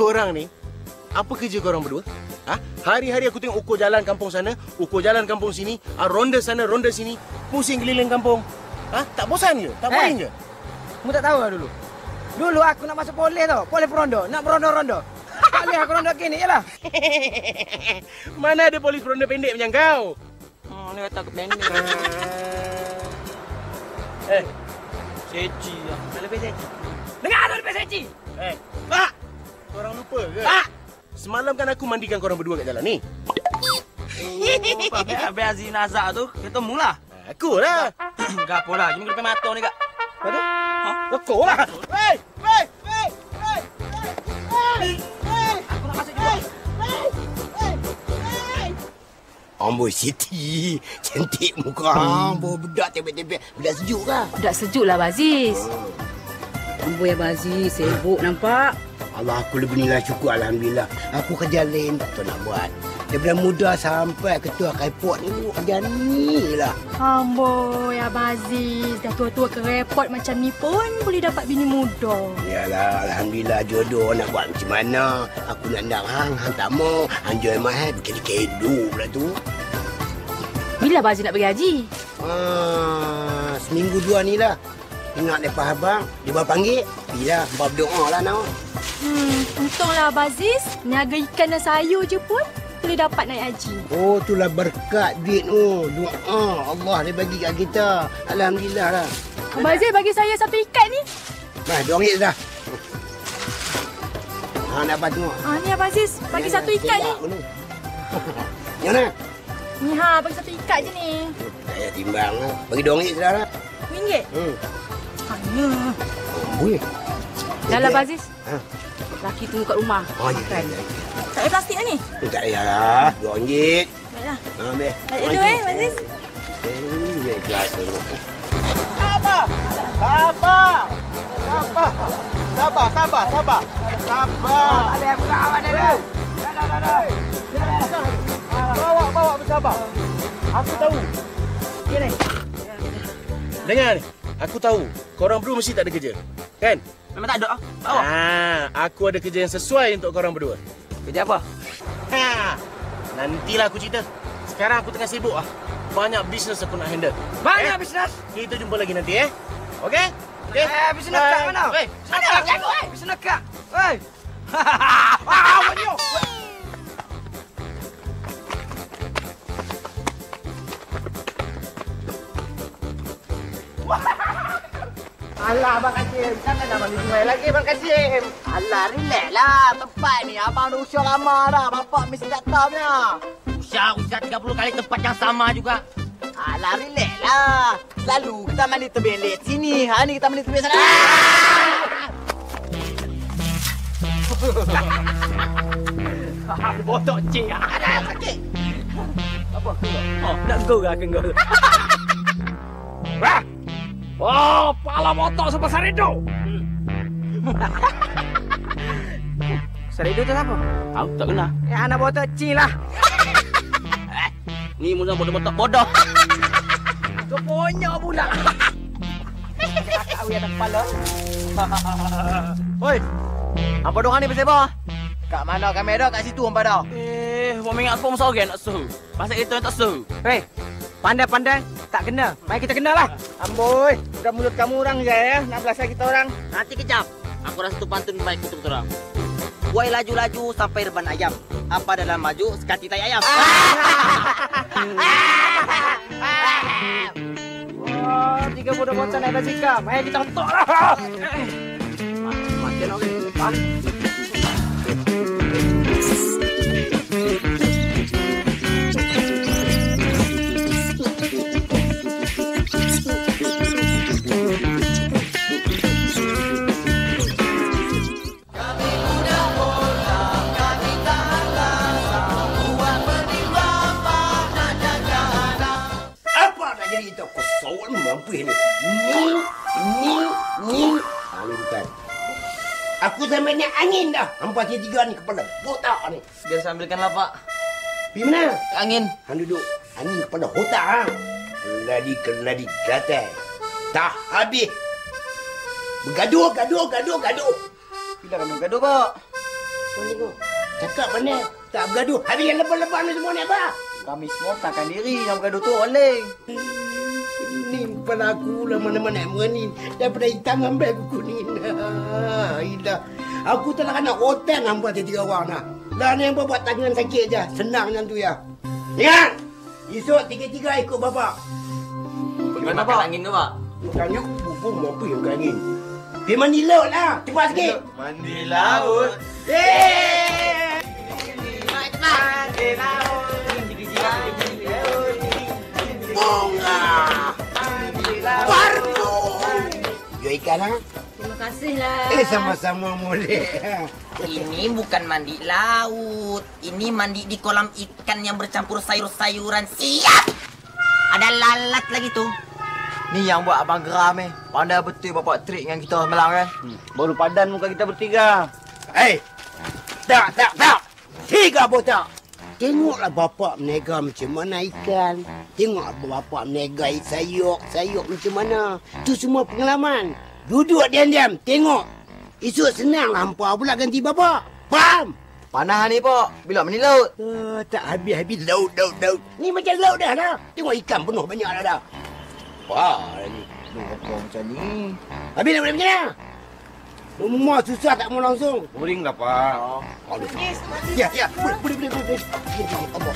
orang ni, apa kerja korang berdua? Ha? Hari-hari aku tengok ukur jalan kampung sana, ukur jalan kampung sini, ronda sana, ronda sini, pusing keliling kampung. Ha? Tak bosan ke? Tak boring ke? Kamu tak tahu lah dulu. Dulu aku nak masuk polis tau. Polis perondo. Nak berondo-rondo. Tak boleh aku rondo kini je lah. Mana ada polis peronda pendek macam kau? Ni kata aku pendek. Seci lah. Tak lebih seci. Dengar tu lebih seci. Pak! Korang lupa ke? Pak! Semalam kan aku mandikan korang berdua kat jalan ni. Habis Aziz Nazak tu, ketemu lah. Aku lah. Gapo lah. Cuma depan mata ni kak. Aduh. Kau lah. Hei! Hei! Hei! Hei! Hei! Aku nak masuk juga. Amboi Siti, cantik muka. Amboi budak tebek-tebek. Budak sejuk kah? Budak sejuk lah Abang Aziz. Amboi Abang Aziz, sibuk nampak. Allah, aku lebih nilai syukur Alhamdulillah. Aku kerja lain tak tahu nak buat. Daripada muda sampai ketua kaipot ni, kerja ni lah. Amboi Abang Aziz, dah tua-tua ke repot macam ni pun boleh dapat bini muda. Yalah, Alhamdulillah jodoh nak buat macam mana. Aku nak hang tak mau. Hang jual mahal, bikin kedu pula tu. Bila Abang Aziz nak pergi haji? Seminggu dua ni lah. Ingat lepas abang, dia bawa panggil. Pergilah, abang berdoa lah nak. Untunglah Abang Aziz, niaga ikan dan sayur je pun boleh dapat naik haji. Oh, itulah berkat duit tu. Doa Allah dia bagi kat kita. Alhamdulillah lah. Abang Aziz bagi saya satu ikat ni. Nah, RM2 dah. Nak apa tengok? Ni Abang Aziz, bagi satu ikat ni. Yang mana? Ni bagi satu ikat je ni. Saya timbang lah. Bagi RM2 sudah lah. RM2? Hanya. Boleh. Dah lah Abang Aziz. Laki tunggu kat rumah. Ya. Tak ada plastik lah ni? Tak payah lah. RM2. Baiklah. Ambil. Baik dulu Abang Aziz. Ikhlas tu. Sabar! Sabar! Sabar! Sabar, sabar, sabar. Sabar. Ada aku nak awak dah. Bawa bersabar. Aku tahu. Gini. Dengar ni. Aku tahu. Korang berdua mesti tak ada kerja. Kan? Memang tak ada. Bawa. Aku ada kerja yang sesuai untuk korang berdua. Kerja apa? Nantilah aku cerita. Sekarang aku tengah sibuk . Banyak bisnes aku nak handle. Banyak bisnes. Kita jumpa lagi nanti Okey? Okey. Bisnes kat mana? Mana? Bisnes kat. Hei. Alah, Abang Kasim. Jangan Abang dijual lagi, Abang Kasim. Alah, relax lah. Tempat ni abang dah usia lama dah. Bapak mesti tak tahu punya. Usia 30 kali tempat yang sama juga. Alah, relax lah. Selalu kita mandi terbelit sini. Ni kita mandi terbelit sana. Botok cik. Ada sakit. Apa? Nak go ke aku go? Oh, pala motor sebesar itu. Seridu tu siapa? Aku tak kenal. Ya, anak botol cing lah. Ni mula bodoh-bodoh bodoh. Kau punya pula. Kakak wih ada kepala. Oi. Apa dorang ni pasal apa? Kat mana kamera kat situ hampa dah. Mau ingat kau masuk tak suhu. Pasal itu tak suhu. Hei, pandai-pandai tak kena. Mari kita kena lah. Amboi, udah mulut kamu orang je nak belasah kita orang. Nanti kejap. Aku rasa tu pantun baik untuk orang. Buai laju-laju sampai reban ayam. Apa dalam maju sekati tai ayam. Oh, 30 botol naik basikal. Mari kita hentak lah. Makin okey. Mampus ni. Ni. Bukan. Aku sampai naik angin dah. Hampa tiga ni kepala. Botak ni. Biar saya ambilkan lah, Pak. Pergi mana? Angin. Hang duduk. Angin kepala otak ha. Keladi kata. Tak habis. Bergaduh. Bila kamu gaduh, Pak? Kau tengok. Cakap pandai. Tak bergaduh. Habis yang lepas-lepas ni semua ni apa? Kami semua takkan diri yang bergaduh tu oleh. Ni kepala aku lah mana-mana menganin. Daripada hitam sampai aku kuning. Ilah. Aku tak nak hotel nampak tiga orang nak. Dah ni yang buat tangan sakit je. Senang macam tu ya. Ingat! Esok tiga-tiga ikut bapak. Pergi makan angin tu, Pak. Bukannya bubung apa yang bukan angin. Pergi mandi laut lah. Cepat sikit. Mandi laut. Mandi laut. Bunga. Barbu. Yo ikan ha? Terima kasihlah. Sama-sama boleh. Ini bukan mandi laut. Ini mandi di kolam ikan yang bercampur sayur-sayuran. Siap! Ada lalat lagi tuh. Ni yang buat abang geram Pandai betul bapak trik dengan kita semalam kan. Baru padan muka kita bertiga. Hei. Tak. Tiga botak. Tengoklah bapak menega macam mana ikan. Tengok bapak menega sayur macam mana. Itu semua pengalaman. Duduk diam-diam. Tengok. Esok senang hampa pula ganti bapak. Faham? Panah ni Pak. Bila mandi laut. Tak habis-habis laut. Ni macam laut dah. Tengok ikan penuh banyak dah. Wah, lagi. Apa macam ni? Habis dah boleh macam mana? Rumah susah tak mau langsung. Boring lah, Pak. Ya. Boleh. Apa.